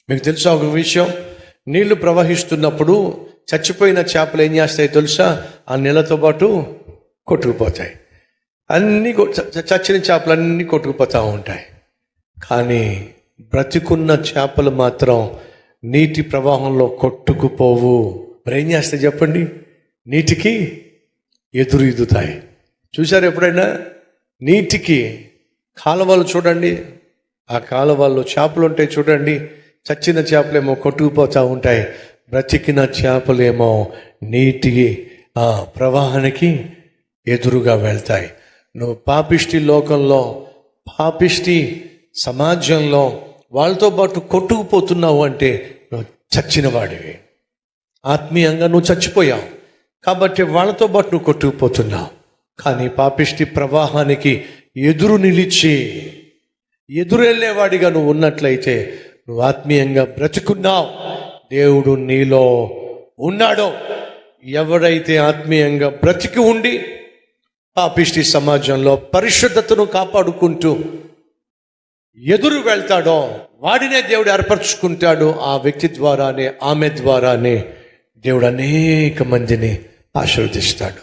మీకు తెలుసా ఒక విషయం, నీళ్లు ప్రవహిస్తున్నప్పుడు చచ్చిపోయిన చేపలు ఏం చేస్తాయి తెలుసా? ఆ నీళ్ళతో పాటు కొట్టుకుపోతాయి. అన్నీ చచ్చిన చేపలన్నీ కొట్టుకుపోతూ ఉంటాయి. కానీ బ్రతికున్న చేపలు మాత్రం నీటి ప్రవాహంలో కొట్టుకుపోవు. మరి ఏం చేస్తాయి చెప్పండి? నీటికి ఎదురు ఈదుతాయి. చూసారు ఎప్పుడైనా? నీటికి కాలువలు చూడండి, ఆ కాలువల్లో చేపలు ఉంటాయి చూడండి. చచ్చిన చేపలేమో కొట్టుకుపోతూ ఉంటాయి, బ్రతికిన చేపలేమో నీటి ప్రవాహానికి ఎదురుగా వెళ్తాయి. నువ్వు పాపిష్టి లోకంలో, పాపిష్టి సమాజంలో వాళ్ళతో పాటు కొట్టుకుపోతున్నావు అంటే నువ్వు చచ్చిన వాడివి. ఆత్మీయంగా నువ్వు చచ్చిపోయావు కాబట్టి వాళ్ళతో పాటు నువ్వు కొట్టుకుపోతున్నావు. కానీ పాపిష్టి ప్రవాహానికి ఎదురు నిలిచి ఎదురెళ్ళేవాడిగా నువ్వు ఉన్నట్లయితే నువ్వు ఆత్మీయంగా బ్రతుకున్నావు. దేవుడు నీలో ఉన్నాడో. ఎవరైతే ఆత్మీయంగా బ్రతికి ఉండి పాపిష్టి సమాజంలో పరిశుద్ధతను కాపాడుకుంటూ ఎదురు వెళ్తాడో వాడినే దేవుడు ఏర్పరచుకుంటాడు. ఆ వ్యక్తి ద్వారానే, ఆమె ద్వారానే దేవుడు అనేక మందిని ఆశీర్వదిస్తాడు.